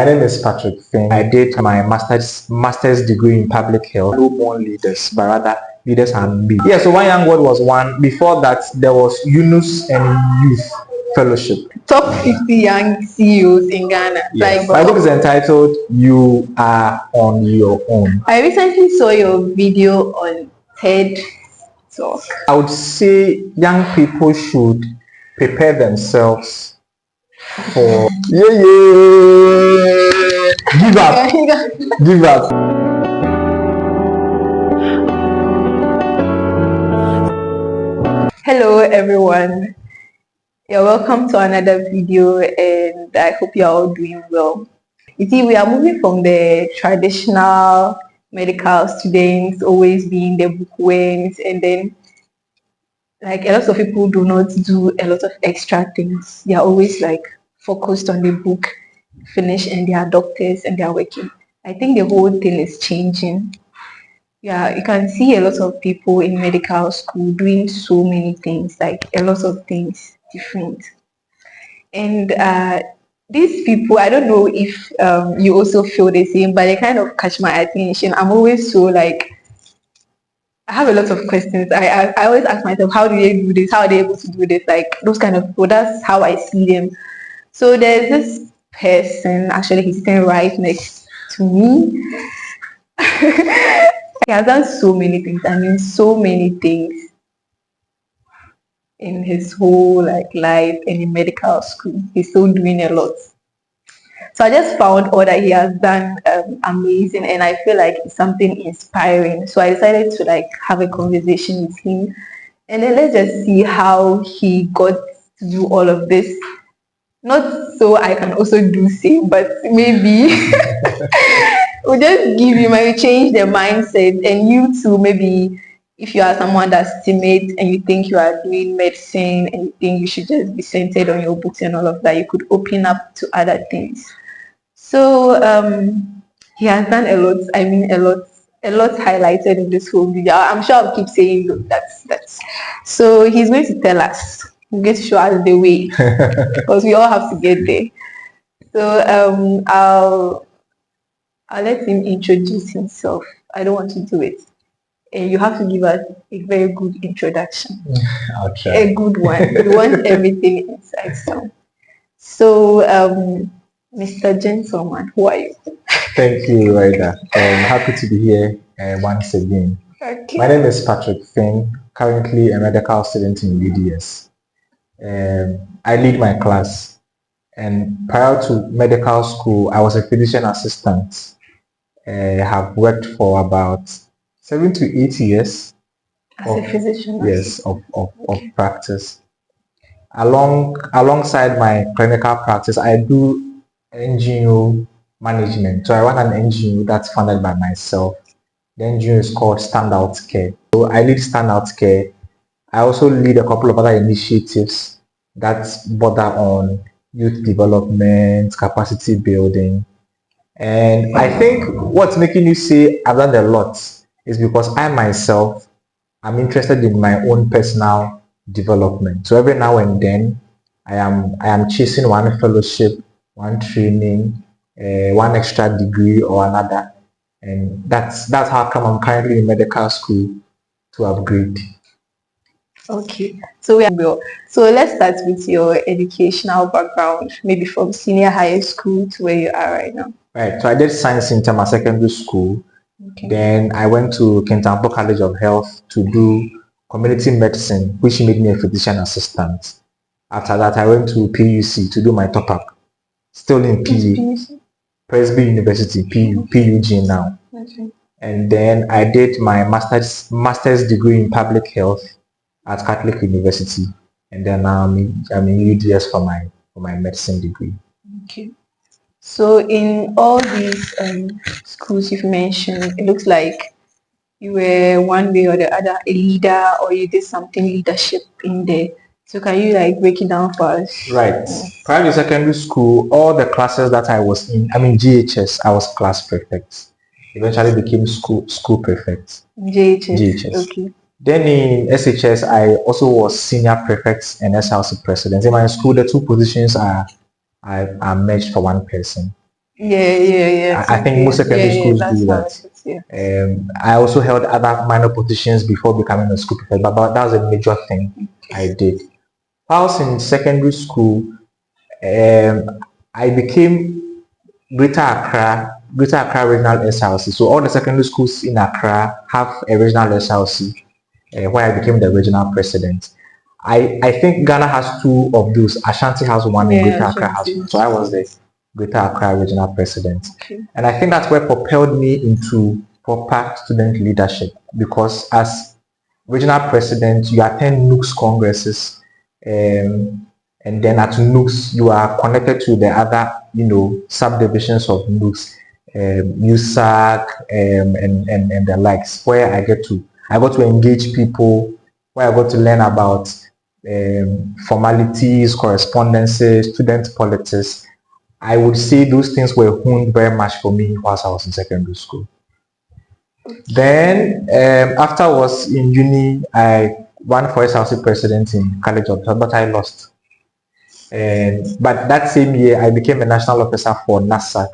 My name is Patrick Fynn. I did my master's degree in public health. No born leaders, but rather leaders and be. Yeah, so One Young World was one. Before that, there was Yunus and Youth Fellowship. Top 50 young CEOs in Ghana. Yes. My book is entitled You Are on Your Own. I recently saw your video on TEDx. I would say young people should prepare themselves for give up. Give up. Hello everyone. You're welcome to another video and I hope you're all doing well. You see, we are moving from the traditional medical students always being the bookworms, and then like a lot of people do not do a lot of extra things. They are always like focused on the book, finish, and they are doctors and they are working. I think the whole thing is changing. Yeah, you can see a lot of people in medical school doing so many things, like a lot of things different. And these people, I don't know if you also feel the same, but they kind of catch my attention. I'm always so like, I have a lot of questions. I always ask myself, how do they do this? How are they able to do this? Like those kind of people, that's how I see them. So there's this person, actually he's sitting right next to me. He has done so many things. I mean, so many things in his whole like life and in medical school. He's still doing a lot. So I just found all that he has done amazing, and I feel like it's something inspiring. So I decided to like have a conversation with him, and then let's just see how he got to do all of this. Not so I can also do same, but maybe we'll just give you, maybe change their mindset, and you too, maybe if you are someone that's timid and you think you are doing medicine and you think you should just be centered on your books and all of that, you could open up to other things. So he has done a lot. I mean, a lot highlighted in this whole video. I'm sure I'll keep saying that's. So he's going to tell us. He's going to show us the way because we all have to get there. So I'll let him introduce himself. I don't want to do it. And you have to give us a very good introduction. Okay. A good one. We want everything inside sound. So Mr. Gentleman, who are you? Thank you, Rida. I'm happy to be here once again. Okay. My name is Patrick Fynn, currently a medical student in UDS. I lead my class, and prior to medical school, I was a physician assistant. I have worked for about 7 to 8 years. As a physician? Yes, of practice. Alongside my clinical practice, I do NGO management. So I run an NGO that's funded by myself. The NGO is called Standout Care. So I lead Standout Care. I also lead a couple of other initiatives that border on youth development, capacity building. And I think what's making you say I've done a lot is because I myself am interested in my own personal development. So every now and then I am chasing one fellowship, one training, one extra degree or another, and that's how come I'm currently in medical school to upgrade. Okay, so let's start with your educational background, maybe from senior high school to where you are right now. Right, so I did science in Tema Secondary School. Okay. Then I went to Kintampo College of Health to do community medicine, which made me a physician assistant. After that, I went to PUC to do my top-up. Still in PU, Presby University, PUG now. Okay. And then I did my master's degree in public health at Catholic University. And then now I'm in UDS for my medicine degree. Okay. So in all these schools you've mentioned, it looks like you were one way or the other a leader, or you did something leadership in there. So can you like break it down for us? Right. Prior to secondary school, all the classes that I was in, GHS, I was class prefect. Eventually became school prefect. GHS. Okay. Then in SHS, I also was senior prefect and SLC president. In my school, the two positions are merged for one person. Yeah. I think most secondary Yeah. schools That's do how that. it is. Yeah. I also held other minor positions before becoming a school prefect, but that was a major thing I did. Whilst in secondary school, I became Greater Accra Regional SLC. So all the secondary schools in Accra have a regional SLC, where I became the regional president. I think Ghana has two of those. Ashanti has one and Yeah. Greater Accra has one. So I was the Greater Accra Regional President. Okay. And I think that's what propelled me into proper student leadership, because as regional president, you attend NUCS congresses, and then at NUCS, you are connected to the other, subdivisions of NUCS, USAC, and the likes, where I got to engage people, where I got to learn about formalities, correspondences, student politics. I would say those things were honed very much for me whilst I was in secondary school. Then, after I was in uni, I ran for SLC president in College of Health, but I lost. But that same year, I became a national officer for NASAC,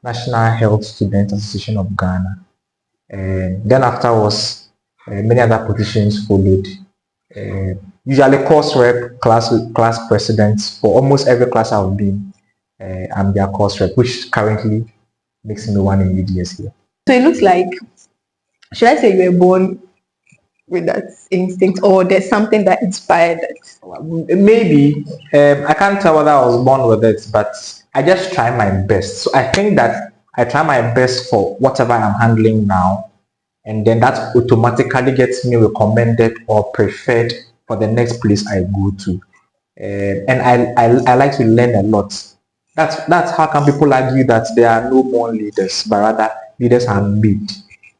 National Health Student Association of Ghana. And then afterwards, many other positions followed. Usually course rep, class president for almost every class I've been. I'm their course rep, which currently makes me one in EDS here. So it looks like, should I say you were born with that instinct, or there's something that inspired it? Maybe I can't tell whether I was born with it, but I just try my best. So I think that I try my best for whatever I'm handling now, and then that automatically gets me recommended or preferred for the next place I go to. And I like to learn a lot. That's how come people argue that there are no born leaders, but rather leaders are made.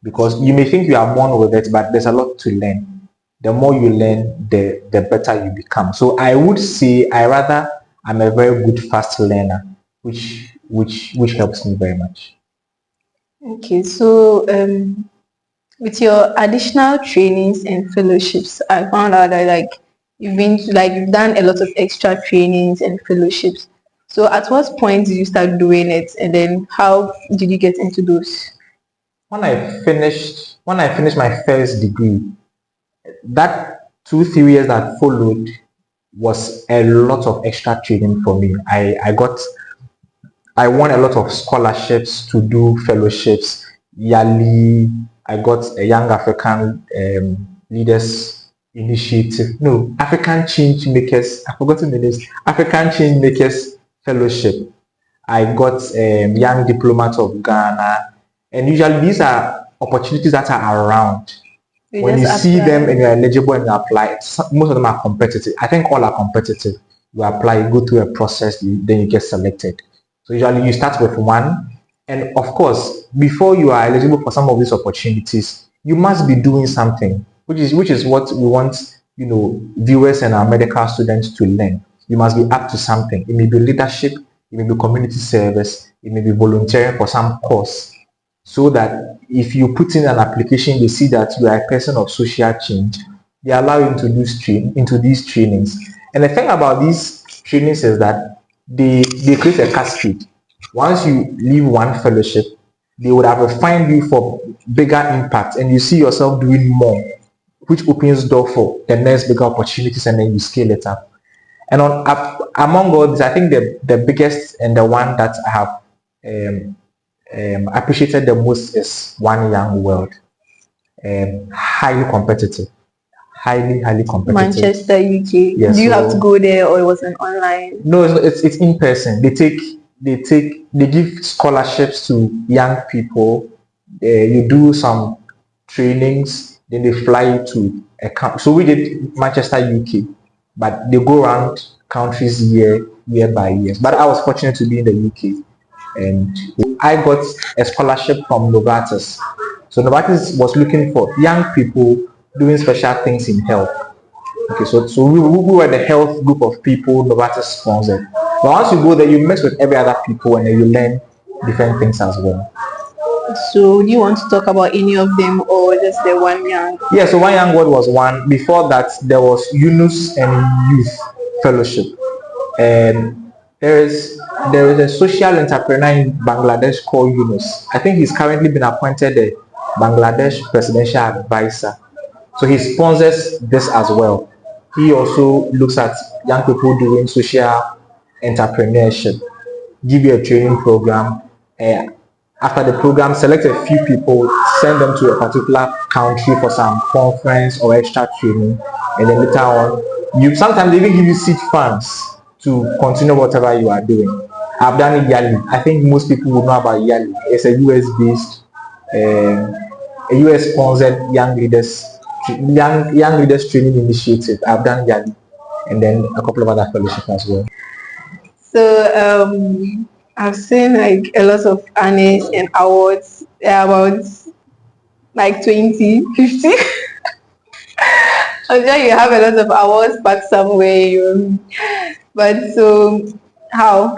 Because you may think you are born with it, but there's a lot to learn. The more you learn, the better you become. So I would say I'm a very good fast learner, which helps me very much. Okay, so with your additional trainings and fellowships, I found out that you've done a lot of extra trainings and fellowships. So at what point did you start doing it, and then how did you get into those? When I finished my first degree, that 2 3 years that followed was a lot of extra training for me. I won a lot of scholarships to do fellowships yearly. I got a Young African Leaders Initiative. No, African Change Makers. I've forgotten the names. African Change Makers Fellowship. I got Young Diplomat of Ghana. And usually these are opportunities that are around. You When you just see apply. them and you're eligible and you apply, most of them are competitive. I think all are competitive. You apply, you go through a process, then you get selected. So usually you start with one. And of course, before you are eligible for some of these opportunities, you must be doing something, which is what we want, viewers and our medical students to learn. You must be up to something. It may be leadership, it may be community service, it may be volunteering for some cause, so that if you put in an application, they see that you are a person of social change, they allow you into these trainings. And the thing about these trainings is that they create a cascade. Once you leave one fellowship, they would have refined you for bigger impact, and you see yourself doing more, which opens door for the next bigger opportunities, and then you scale it up. And among all these, I think the biggest and the one that I have um, appreciated the most is One Young World. Highly competitive, highly competitive. Manchester, UK. Yeah, Do you have so to go there, or it was an online? no, it's in person. They give scholarships to young people. You do some trainings, then they fly you to a country. So we did Manchester, UK, but they go around countries year by year. But I was fortunate to be in the UK, and I got a scholarship from Novartis. So Novartis was looking for young people doing special things in health. Okay, so we were the health group of people Novartis sponsored. But once you go there, you mix with every other people, and then you learn different things as well. So do you want to talk about any of them, or just the One Young? Yeah, so One Young World was one. Before that, there was Yunus and Youth Fellowship. And There is a social entrepreneur in Bangladesh called Yunus. I think he's currently been appointed the Bangladesh presidential advisor. So he sponsors this as well. He also looks at young people doing social entrepreneurship, give you a training program. After the program, select a few people, send them to a particular country for some conference or extra training, and then later on, you sometimes even give you seed funds to continue whatever you are doing. I've done it yearly. I think most people will know about yearly. It's a US based, a US sponsored young leaders training initiative. I've done yearly, and then a couple of other fellowships as well. So I've seen like a lot of honors and awards. They're about like 20, 50. I'm sure you have a lot of awards back somewhere. But so how?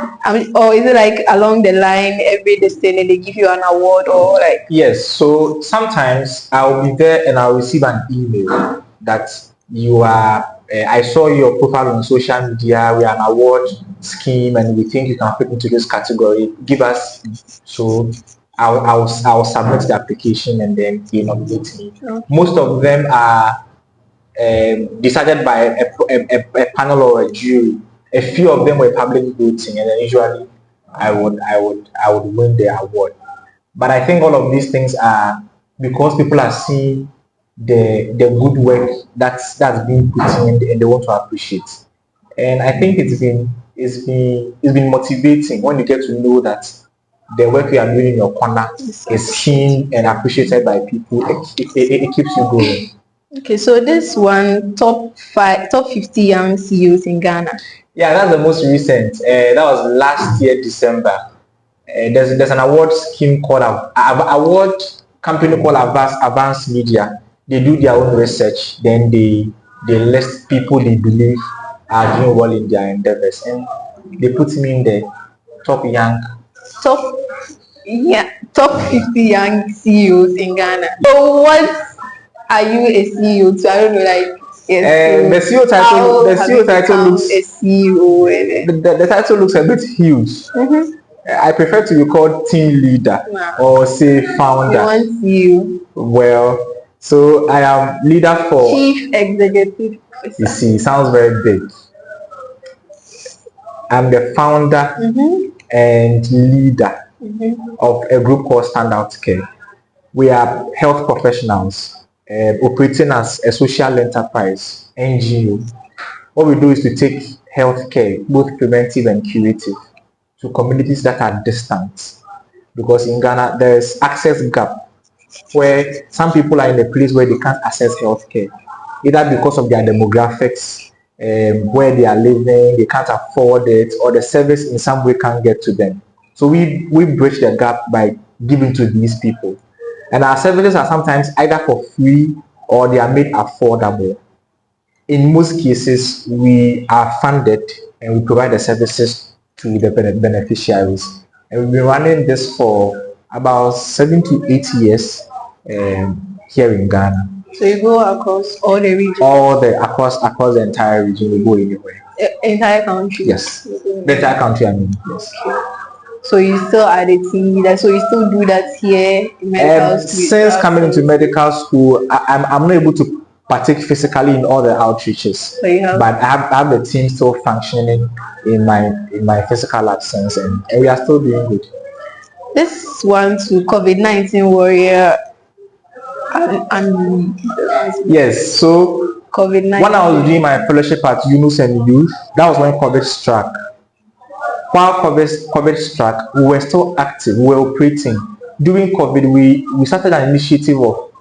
Or is it like along the line every destiny they give you an award or like? Yes, so sometimes I'll be there and I'll receive an email that you are. I saw your profile on social media. We are an award scheme, and we think you can fit into this category. Give us. So I'll submit the application, and then they nominate me. Okay. Most of them are decided by a panel or a jury. A few of them were public voting, and then usually I would win the award. But I think all of these things are because people are seeing the good work that's being put in, and they want to appreciate. And I think it's been motivating when you get to know that the work you are doing in your corner is seen and appreciated by people. It keeps you going. Okay, so this one top 50 young CEOs in Ghana. Yeah, that's the most recent. That was last year December. There's an award scheme called award company called Advanced Media. They do their own research, then they list people they believe are doing well in their endeavors, and they put me in the top top 50 young CEOs in Ghana. So what are you a CEO to? I don't know, like the CEO title. The CEO title looks a CEO. The title looks a bit huge. Mm-hmm. I prefer to be called team leader or say founder. You want CEO? Well, so I am leader for Chief Executive Officer. You see, sounds very big. I'm the founder and leader of a group called Standout Care. We are health professionals operating as a social enterprise, NGO. What we do is to take healthcare, both preventive and curative, to communities that are distant. Because in Ghana, there is access gap where some people are in a place where they can't access healthcare, either because of their demographics, where they are living, they can't afford it, or the service in some way can't get to them. So we bridge the gap by giving to these people. And our services are sometimes either for free or they are made affordable. In most cases, we are funded and we provide the services to the beneficiaries. And we've been running this for about 7 to 8 years here in Ghana. So you go across all the regions? Across the entire region, we go anywhere. Entire country? Yes. The entire country, I mean, yes. So you still are the team leader. So you still do that here in medical school? Since coming into medical school, I'm not able to partake physically in all the outreaches. So you have, but I have the team still functioning in my physical absence, and we are still doing good. This one to COVID-19 warrior and yes. So COVID-19. When I was doing my fellowship at Yunus and Youth, that was when COVID struck. While COVID struck, we were still active, we were operating. During COVID, we started an initiative of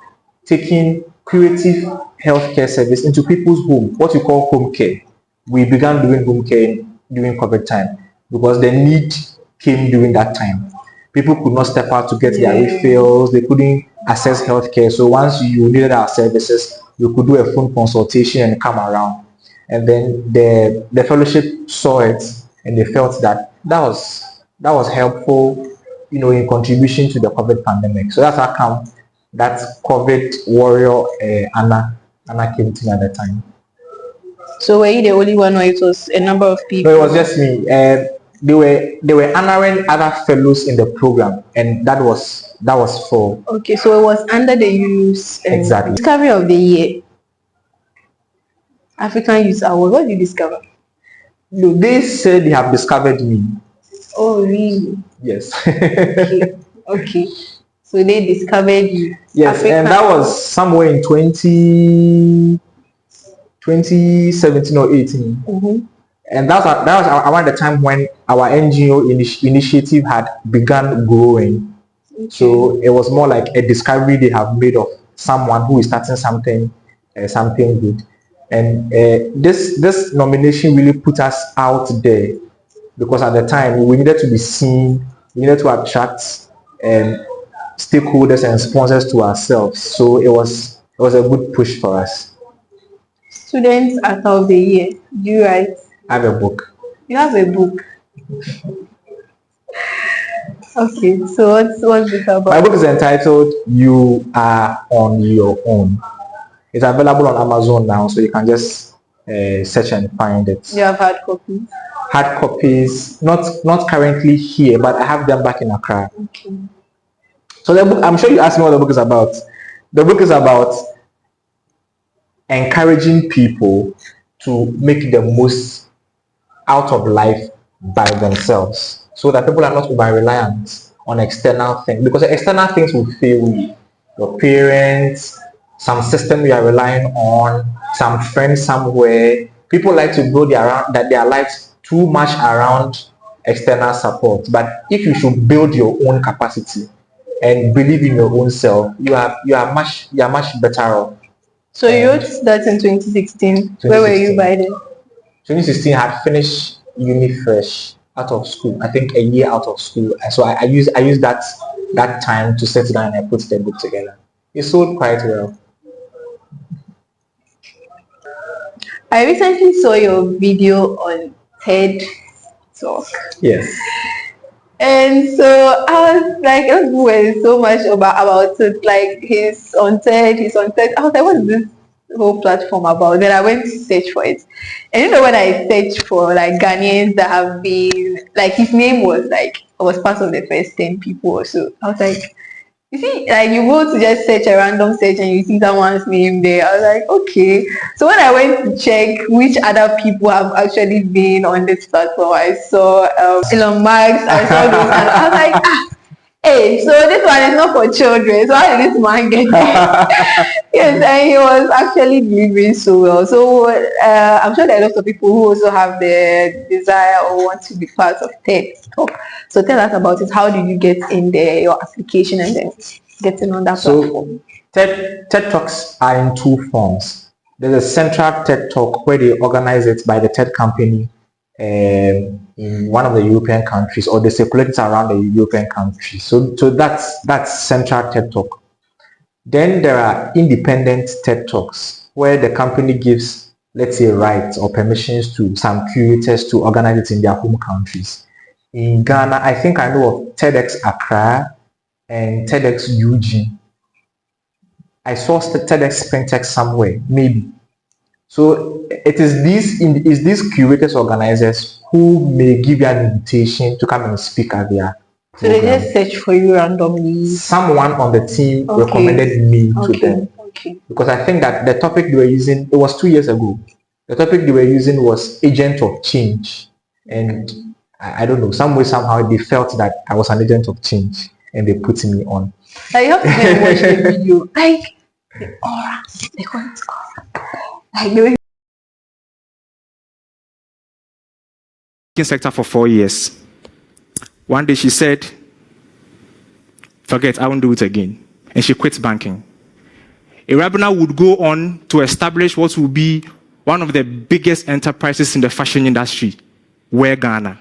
taking curative healthcare service into people's home, what we call home care. We began doing home care during COVID time because the need came during that time. People could not step out to get their refills, they couldn't access healthcare. So once you needed our services, you could do a phone consultation and come around. And then the fellowship saw it, and they felt that was helpful, in contribution to the COVID pandemic. So that's how come that COVID warrior Anna came to me at the time. So were you the only one, or it was a number of people? No, it was just me. they were honoring other fellows in the program, and that was for Okay, so it was under the youth exactly. discovery of the year, African Youth Award. What did you discover? No, they said they have discovered me. Oh, really? Yes. Okay. Okay. So they discovered you. Yes, and that was somewhere in 2017 or 18. Mm-hmm. And that was around the time when our NGO initiative had begun growing. Okay. So it was more like a discovery they have made of someone who is starting something good. And this nomination really put us out there, because at the time we needed to be seen, we needed to attract stakeholders and sponsors to ourselves. So it was a good push for us. Students Author of the Year. Do you write? I have a book. You have a book. Okay, so what's this about? My book is entitled "You Are on Your Own." It's available on Amazon now, so you can just search and find it. You have hard copies? Hard copies, not currently here, but I have them back in Accra. Okay. So the book, I'm sure you asked me what the book is about. The book is about encouraging people to make the most out of life by themselves, so that people are not over-reliant on external things, because the external things will fail you. Your parents, some system you are relying on, some friends somewhere. People like to build their lives too much around external support. But if you should build your own capacity and believe in your own self, you are much better off. So you wrote that in 2016. Where were you by then? 2016, I had finished uni fresh out of school. I think a year out of school. So I used that time to settle down and put the book together. It sold quite well. I recently saw your video on TED Talk. Yes. And so I was like, I was so much about it. Like he's on TED. I was like, what is this whole platform about? Then I went to search for it. And you know, when I searched for like Ghanaians that have been, like his name was part of the first 10 people or so. I was like, you see, like you go to just search a random search and you see someone's name there. I was like, okay. So when I went to check which other people have actually been on this platform, I saw Elon Musk, I saw this, and I was like, hey, so this one is not for children. So how did this man get there? Yes, and he was actually delivering so well. So I'm sure there are lots of people who also have the desire or want to be part of TED Talk. So tell us about it. How did you get in there, your application, and then getting on that platform? TED Talks are in two forms. There's a central TED Talk where they organize it by the TED company in one of the European countries, or they circulate it around the European countries. So that's central TED Talk. Then there are independent TED Talks where the company gives, let's say, rights or permissions to some curators to organize it in their home countries. In Ghana, I think I know of TEDx Accra and TEDx Eugene. I saw TEDx Fynn somewhere, maybe. So it is these curators, organizers who may give you an invitation to come and speak at their program. So they just search for you randomly? Someone on the team recommended me to them. Okay. Because I think that the topic they were using, it was 2 years ago. The topic they were using was agent of change. And I don't know, some way, somehow they felt that I was an agent of change and they put me on. Like, you have to watch the video. Like, the aura, the quite aura. Like, the way sector for 4 years. One day she said, forget, I won't do it again. And she quit banking. Irabina would go on to establish what will be one of the biggest enterprises in the fashion industry, Wear Ghana.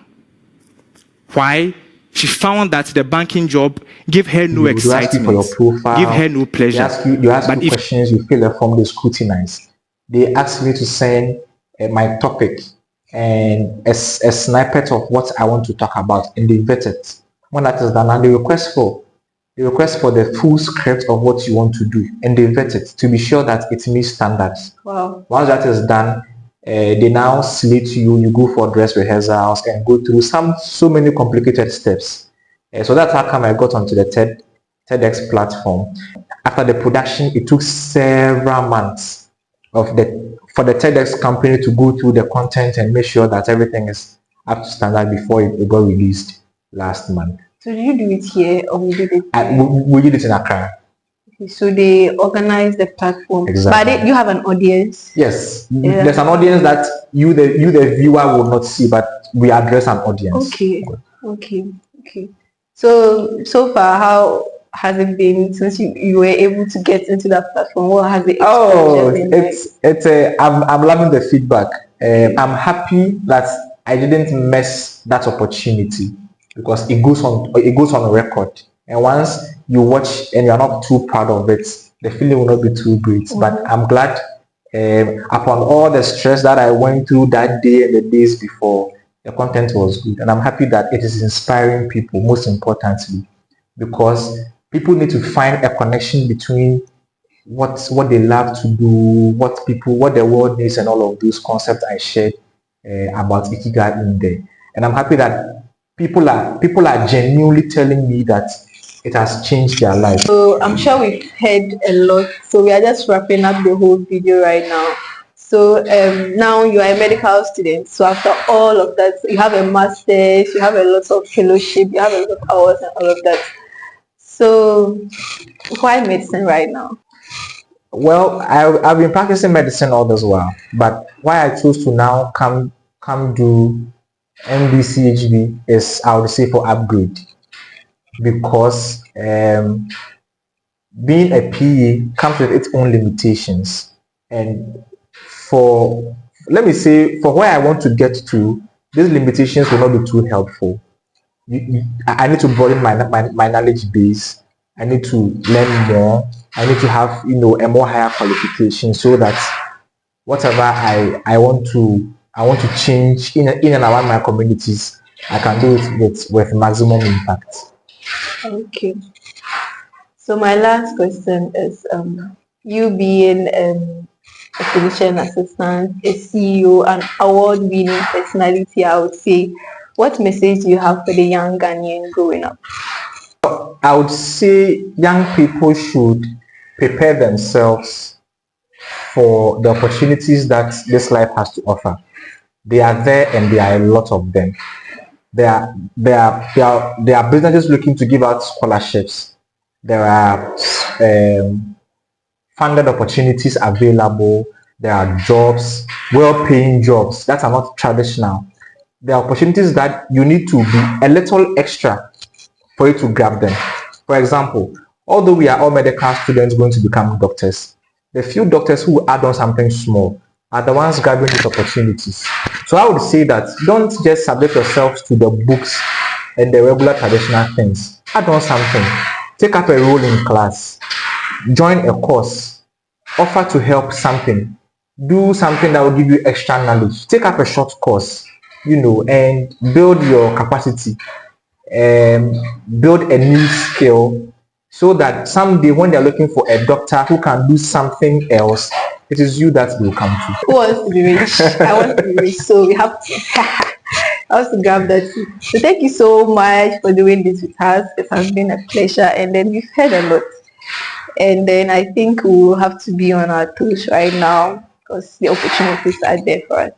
Why? She found that the banking job gave her no excitement, for your profile, give her no pleasure. You ask you questions, you fill a form, they scrutinize. They asked me to send my topic and a snippet of what I want to talk about, and they vet it. When that is done, and they request for the full script of what you want to do, and they vet it to be sure that it meets standards. Wow. Once that is done, They now slate you, you go for dress rehearsals and go through so many complicated steps. So that's how come I got onto the TEDx platform. After the production, it took several months for the TEDx company to go through the content and make sure that everything is up to standard before it got released last month. So did you do it here or we did it? We did it in Accra. So they organize the platform. Exactly. But you have an audience. Yes, Yeah. there's an audience that you the viewer will not see, but we address an audience. Okay. So far, how has it been since you were able to get into that platform? What has the experience been like? I'm loving the feedback. I'm happy that I didn't miss that opportunity because it goes on record. And once you watch and you're not too proud of it, the feeling will not be too great. But I'm glad upon all the stress that I went through that day and the days before, the content was good. And I'm happy that it is inspiring people, most importantly, because people need to find a connection between what they love to do, what the world needs, and all of those concepts I shared about Ikigai in there. And I'm happy that people are genuinely telling me that it has changed their life. So I'm sure we've heard a lot. So we are just wrapping up the whole video right now. So now you are a medical student. So after all of that, you have a master's, you have a lot of fellowship, you have a lot of hours and all of that. So why medicine right now? Well, I've been practicing medicine all this while, but why I chose to now come do MBCHB is, I would say, for upgrade, because being a PE comes with its own limitations, and let me say, for where I want to get to, these limitations will not be too helpful. I need to broaden my knowledge base. I need to learn more. I need to have a more higher qualification, so that whatever I want to change in and around my communities, I can do it with maximum impact. Okay. So my last question is, you being a physician assistant, a CEO, an award-winning personality, I would say, what message do you have for the young Ghanaian growing up? I would say young people should prepare themselves for the opportunities that this life has to offer. They are there, and there are a lot of them. There are businesses looking to give out scholarships. There are funded opportunities available. There are jobs, well-paying jobs that are not traditional. There are opportunities that you need to be a little extra for you to grab them. For example, although we are all medical students going to become doctors, the few doctors who add on something small are the ones grabbing these opportunities. So I would say that don't just subject yourselves to the books and the regular traditional things. Add on something. Take up a role in class. Join a course. Offer to help something. Do something that will give you extra knowledge. Take up a short course, and build your capacity. Build a new skill, so that someday when they're looking for a doctor who can do something else, it is you that will come to. Who wants to be rich? I want to be rich, so we have to I have to grab that too. So thank you so much for doing this with us. It has been a pleasure, and then we've heard a lot. And then I think we'll have to be on our toes right now because the opportunities are there for us.